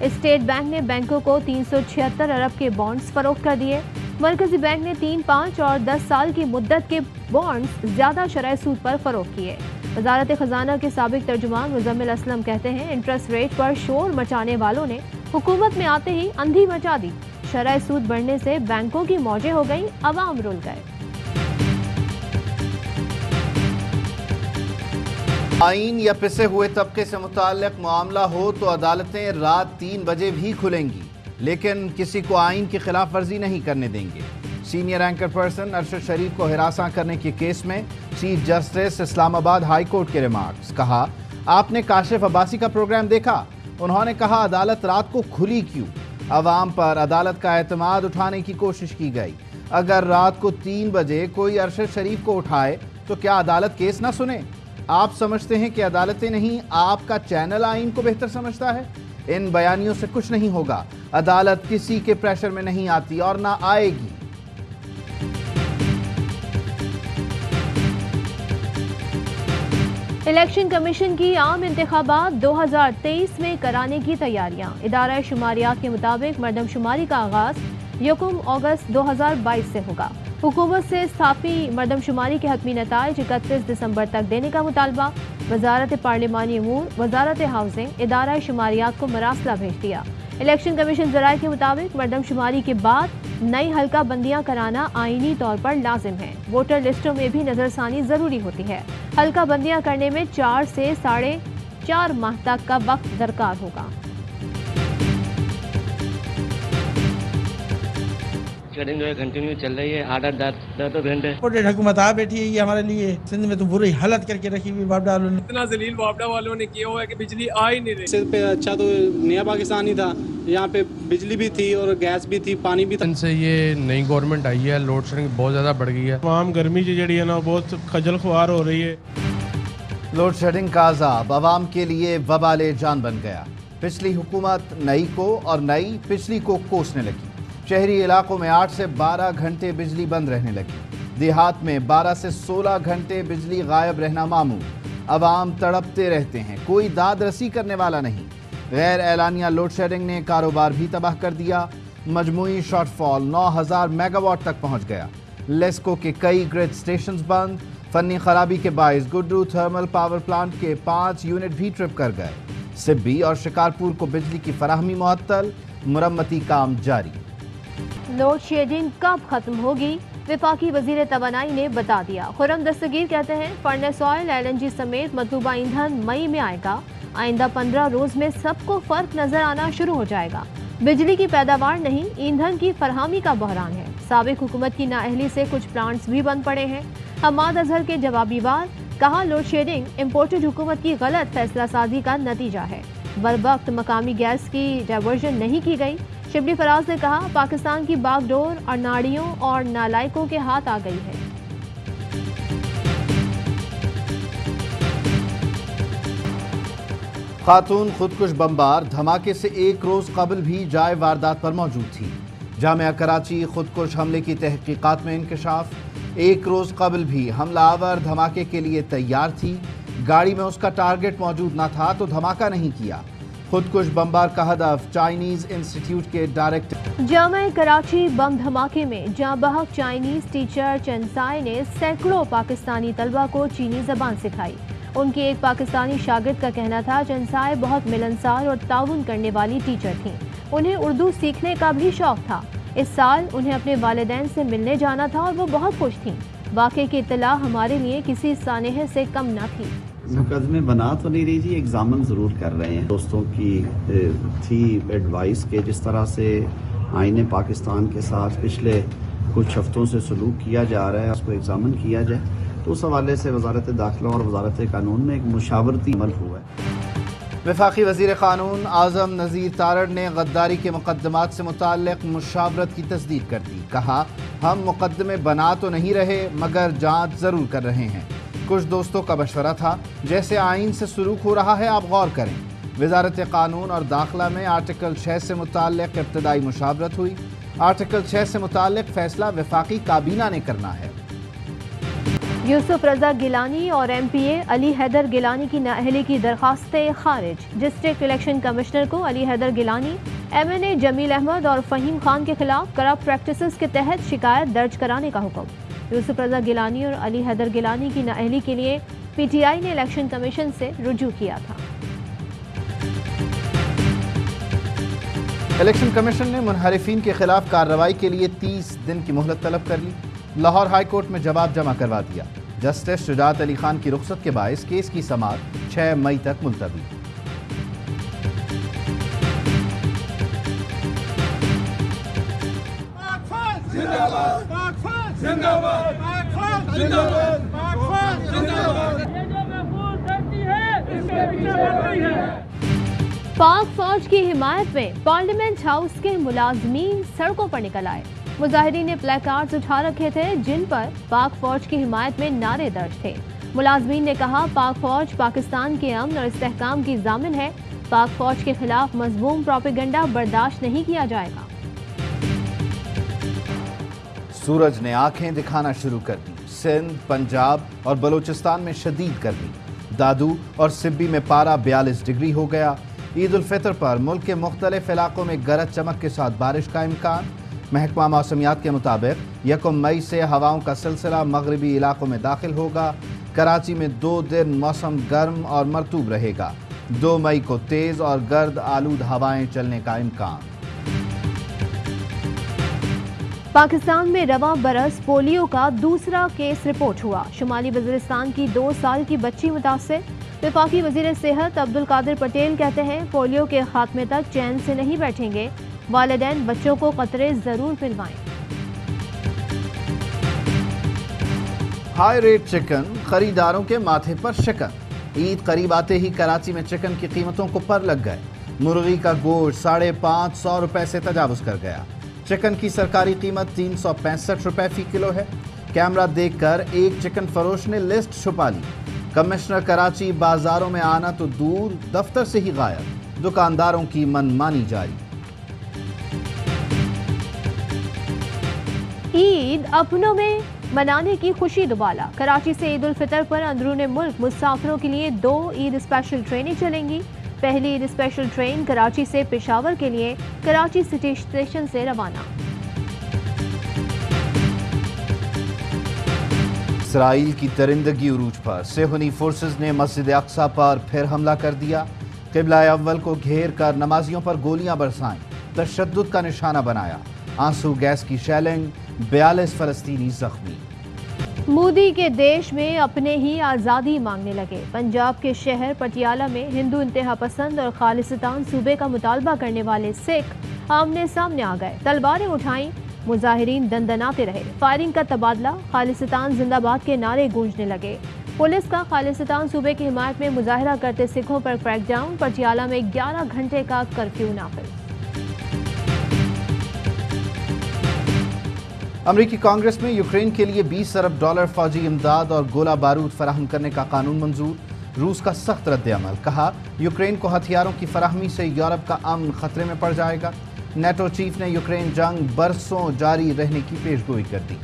State bank نے بینکوں کو 376 ارب کے بانڈز فروخت کر دیے۔ مرکزی بینک نے 3, 5 اور 10 سال کی مدت کے بانڈز زیادہ شرح سود پر فروخت کیے۔ وزارت خزانہ کے سابق ترجمان مزمل اسلم کہتے ہیں انٹرسٹ ریٹ پر شور مچانے والوں نے حکومت میں آتے ہی اندھی مچا دی۔ شرح سود بڑھنے سے بینکوں کی موجیں ہو گئیں، عوام رول گئے۔ آئین یا پسے ہوئے طبقے سے متعلق معاملہ ہو تو عدالتیں رات 3 بجے بھی کھلیں گی، لیکن کسی کو آئین کی خلاف ورزی نہیں کرنے دیں گے۔ سینئر اینکر پرسن ارشد شریف کو ہراساں کرنے کے کیس میں چیف جسٹس اسلام آباد ہائی کورٹ کے ریمارکس۔ کہا آپ نے کاشف عباسی کا پروگرام دیکھا؟ انہوں نے کہا عدالت رات کو کھلی کیوں؟ عوام پر عدالت کا اعتماد اٹھانے کی کوشش کی گئی۔ اگر رات کو 3 بجے کوئی ارشد شریف کو اٹھائے تو کیا عدالت کیس نہ سنے؟ آپ سمجھتے ہیں کہ عدالتیں نہیں آپ کا چینل آئین کو بہتر سمجھتا ہے؟ ان بیانیوں سے کچھ نہیں ہوگا۔ عدالت کسی کے پریشر میں نہیں آتی اور نہ آئے گی۔ الیکشن کمیشن کی عام انتخابات 2023 میں کرانے کی تیاریاں۔ ادارہ شماریات کے مطابق مردم شماری کا آغاز 1 اگست 2022 سے ہوگا۔ حکومت سے استعفی مردم شماری کے حتمی نتائج 31 دسمبر تک دینے کا مطالبہ۔ وزارت پارلیمانی امور، وزارت ہاؤسنگ، ادارہ شماریات کو مراسلہ بھیج دیا۔ الیکشن کمیشن ذرائع کے مطابق مردم شماری کے بعد نئی حلقہ بندیاں کرانا آئینی طور پر لازم ہے۔ ووٹر لسٹوں میں بھی نظر ثانی ضروری ہوتی ہے۔ حلقہ بندیاں کرنے میں 4 سے 4.5 ماہ تک کا وقت درکار ہوگا۔ شیڈنگ جو ہے کنٹینیو چل رہی ہے 8-10 گھنٹے۔ حکومت آ بیٹھی ہے یہ ہمارے لیے سندھ میں تو بری حالت کر کے رکھی ہوئی واپڈا والوں نے۔ اتنا ذلیل واپڈا والوں نے کیا ہوا ہے کہ بجلی آ ہی نہیں رہی۔ صرف پہ اچھا تو نیا پاکستان ہی تھا، یہاں پہ بجلی بھی تھی اور گیس بھی تھی، پانی بھی تھا۔ ان سے یہ نئی گورنمنٹ آئی ہے، لوڈ شیڈنگ بہت زیادہ بڑھ گئی ہے۔ عوام گرمی جڑی ہے نا بہت خجل خوار ہو رہی ہے۔ لوڈ شیڈنگ کا عذاب عوام کے لیے وبال جان بن گیا۔ پچھلی حکومت نئی کو اور نئی پچھلی کو کوسنے لگی۔ شہری علاقوں میں 8 سے 12 گھنٹے بجلی بند رہنے لگی۔ دیہات میں 12 سے 16 گھنٹے بجلی غائب رہنا معمول۔ عوام تڑپتے رہتے ہیں، کوئی داد رسی کرنے والا نہیں۔ غیر اعلانیہ لوڈ شیڈنگ نے کاروبار بھی تباہ کر دیا۔ مجموعی شارٹ فال 9000 میگا واٹ تک پہنچ گیا۔ لیسکو کے کئی گرڈ سٹیشنز بند۔ فنی خرابی کے باعث گڈو تھرمل پاور پلانٹ کے 5 یونٹ بھی ٹرپ کر گئے۔ سبی اور شکارپور کو بجلی کی فراہمی معطل، مرمتی کام جاری۔ لوڈ شیڈنگ کب ختم ہوگی؟ وفاقی وزیر توانائی نے بتا دیا۔ خرم دستگیر کہتے ہیں فرنس آئل، LNG سمیت مطلوبہ ایندھن مئی میں آئے گا۔ آئندہ 15 روز میں سب کو فرق نظر آنا شروع ہو جائے گا۔ بجلی کی پیداوار نہیں، ایندھن کی فراہمی کا بحران ہے۔ سابق حکومت کی نااہلی سے کچھ پلانٹس بھی بند پڑے ہیں۔ حماد اظہر کے جوابی بار کہا لوڈ شیڈنگ امپورٹڈ حکومت کی غلط فیصلہ سازی کا نتیجہ ہے۔ بروقت مقامی گیس کی ڈائیورژن نہیں کی گئی۔ شبلی فراز نے کہا پاکستان کی باغ ڈور اور ناڑیوں اور نالائکوں کے ہاتھ آ گئی ہے۔ خاتون خودکش بمبار دھماکے سے 1 روز قبل بھی جائے واردات پر موجود تھی۔ جامعہ کراچی خودکش حملے کی تحقیقات میں انکشاف۔ 1 روز قبل بھی حملہ آور دھماکے کے لیے تیار تھی۔ گاڑی میں اس کا ٹارگٹ موجود نہ تھا تو دھماکہ نہیں کیا۔ خودکش بمبار کا ہدف چائنیز انسٹیٹیوٹ کے ڈائریکٹر۔ جامعہ کراچی بم دھماکے میں جاں بحق چائنیز ٹیچر چنسائے نے سینکڑوں پاکستانی طلبہ کو چینی زبان سکھائی۔ ان کی ایک پاکستانی شاگرد کا کہنا تھا چنسائے بہت ملنسار اور تعاون کرنے والی ٹیچر تھیں۔ انہیں اردو سیکھنے کا بھی شوق تھا۔ اس سال انہیں اپنے والدین سے ملنے جانا تھا اور وہ بہت خوش تھیں۔ واقعے کی اطلاع ہمارے لیے کسی سانحے سے کم نہ تھی۔ مقدمے بنا تو نہیں رہی جی، ایگزامن ضرور کر رہے ہیں۔ دوستوں کی تھی ایڈوائس کہ جس طرح سے آئین پاکستان کے ساتھ پچھلے کچھ ہفتوں سے سلوک کیا جا رہا ہے اس کو ایگزامن کیا جائے، تو اس حوالے سے وزارت داخلہ اور وزارت قانون میں ایک مشاورتی عمل ہوا ہے۔ وفاقی وزیر قانون اعظم نذیر تارڑ نے غداری کے مقدمات سے متعلق مشاورت کی تصدیق کر دی۔ کہا ہم مقدمے بنا تو نہیں رہے مگر جانچ ضرور کر رہے ہیں۔ کچھ دوستوں کا مشورہ تھا جیسے آئین سے سلوک ہو رہا ہے آپ غور کریں۔ وزارت قانون اور داخلہ میں آرٹیکل 6 سے متعلق ابتدائی مشاورت ہوئی۔ آرٹیکل 6 سے متعلق فیصلہ وفاقی کابینہ نے کرنا ہے۔ یوسف رضا گیلانی اور ایم پی اے علی حیدر گیلانی کی نااہلی کی درخواستیں خارج۔ ڈسٹرکٹ الیکشن کمشنر کو علی حیدر گیلانی، ایم این اے جمیل احمد اور فہیم خان کے خلاف کرپٹ پریکٹسز کے تحت شکایت درج کرانے کا حکم۔ یوسف رضا گیلانی اور علی حیدر گیلانی کی نااہلی کے لیے پی ٹی آئی نے الیکشن کمیشن سے رجوع کیا تھا۔ الیکشن کمیشن نے منحرفین کے خلاف کارروائی کے لیے 30 دن کی مہلت طلب کر لی۔ لاہور ہائی کورٹ میں جواب جمع کروا دیا۔ جسٹس شجاعت علی خان کی رخصت کے باعث کیس کی سماعت 6 مئی تک ملتوی۔ پاک فوج کی حمایت میں پارلیمنٹ ہاؤس کے ملازمین سڑکوں پر نکل آئے۔ مظاہرین نے پلے کارڈز اٹھا رکھے تھے جن پر پاک فوج کی حمایت میں نعرے درج تھے۔ ملازمین نے کہا پاک فوج پاکستان کے امن اور استحکام کی ضامن ہے، پاک فوج کے خلاف مذموم پروپیگنڈا برداشت نہیں کیا جائے گا۔ سورج نے آنکھیں دکھانا شروع کر دی۔ سندھ، پنجاب اور بلوچستان میں شدید گرمی۔ دادو اور سبی میں پارہ 42 ڈگری ہو گیا۔ عید الفطر پر ملک کے مختلف علاقوں میں گرج چمک کے ساتھ بارش کا امکان۔ محکمہ موسمیات کے مطابق 1 مئی سے ہواؤں کا سلسلہ مغربی علاقوں میں داخل ہوگا۔ کراچی میں 2 دن موسم گرم اور مرطوب رہے گا۔ 2 مئی کو تیز اور گرد آلود ہوائیں چلنے کا امکان۔ پاکستان میں رواں برس پولیو کا دوسرا کیس رپورٹ ہوا۔ شمالی وزیرستان کی 2 سال کی بچی متاثر۔ وفاقی وزیر صحت عبدالقادر پٹیل کہتے ہیں پولیو کے خاتمے تک چین سے نہیں بیٹھیں گے، والدین بچوں کو قطرے ضرور پلوائیں۔ ہائی ریٹ چکن، خریداروں کے ماتھے پر شکن۔ عید قریب آتے ہی کراچی میں چکن کی قیمتوں کو پر لگ گئے۔ مرغی کا گوشت 550 روپے سے تجاوز کر گیا۔ چکن کی سرکاری قیمت 365 روپے فی کلو ہے۔ کیمرہ دیکھ کر ایک چکن فروش نے لسٹ چھپا لی۔ کمشنر کراچی بازاروں میں آنا تو دور، دفتر سے ہی غائب۔ دکانداروں کی من مانی جاری۔ عید اپنوں میں منانے کی خوشی دوبالا۔ کراچی سے عید الفطر پر اندرون ملک مسافروں کے لیے 2 عید اسپیشل ٹرینیں چلیں گی۔ پہلی عید اسپیشل ٹرین کراچی سے پشاور کے لیے کراچی سٹی اسٹیشن سے روانہ۔ اسرائیل کی درندگی عروج پر صہیونی فورسز نے مسجد اقصی پر پھر حملہ کر دیا۔ قبلہ اول کو گھیر کر نمازیوں پر گولیاں برسائیں، تشدد کا نشانہ بنایا۔ آنسو گیس کی شیلنگ، 42 فلسطینی زخمی۔ مودی کے دیش میں اپنے ہی آزادی مانگنے لگے۔ پنجاب کے شہر پٹیالہ میں ہندو انتہا پسند اور خالصتان صوبے کا مطالبہ کرنے والے سکھ آمنے سامنے آ گئے، تلواریں اٹھائیں، مظاہرین دندناتے رہے۔ فائرنگ کا تبادلہ، خالصتان زندہ باد کے نعرے گونجنے لگے۔ پولیس کا خالصتان صوبے کی حمایت میں مظاہرہ کرتے سکھوں پر کریک ڈاؤن۔ پٹیالہ میں 11 گھنٹے کا کرفیو نافذ۔ امریکی کانگریس میں یوکرین کے لیے $20 ارب فوجی امداد اور گولہ بارود فراہم کرنے کا قانون منظور۔ روس کا سخت رد عمل، کہا یوکرین کو ہتھیاروں کی فراہمی سے یورپ کا امن خطرے میں پڑ جائے گا۔ نیٹو چیف نے یوکرین جنگ برسوں جاری رہنے کی پیشگوئی کر دی۔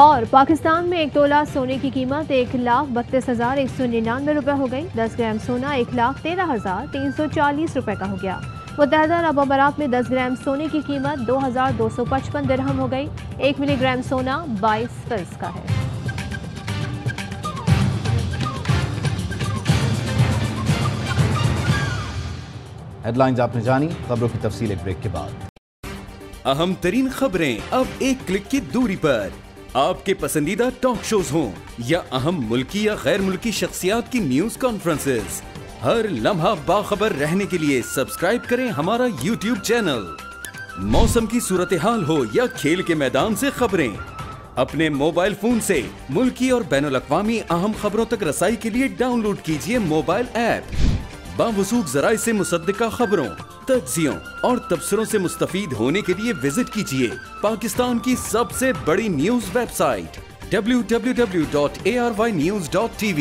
اور پاکستان میں 1 تولہ سونے کی قیمت 1,32,199 روپے ہو گئی۔ 10 گرام سونا 1,13,340 روپے کا ہو گیا۔ متحدہ عرب امارات میں 10 گرام سونے کی قیمت 2,255 درہم ہو گئی۔ 1 ملی گرام سونا 22 فلس کا ہے۔ ہیڈ لائنز آپ نے جانی، خبروں کی تفصیل ایک بریک کے بعد۔ اہم ترین خبریں اب ایک کلک کی دوری پر۔ آپ کے پسندیدہ ٹاک شوز ہوں یا اہم ملکی یا غیر ملکی شخصیات کی نیوز کانفرنسز، ہر لمحہ باخبر رہنے کے لیے سبسکرائب کریں ہمارا YouTube چینل۔ موسم کی صورتحال ہو یا کھیل کے میدان سے خبریں، اپنے موبائل فون سے ملکی اور بین الاقوامی اہم خبروں تک رسائی کے لیے ڈاؤن لوڈ کیجیے موبائل ایپ۔ باوثوق ذرائع سے مصدقہ خبروں، تجزیوں اور تبصروں سے مستفید ہونے کے لیے وزٹ کیجیے پاکستان کی سب سے بڑی نیوز ویب سائٹ www.arYnews.tv۔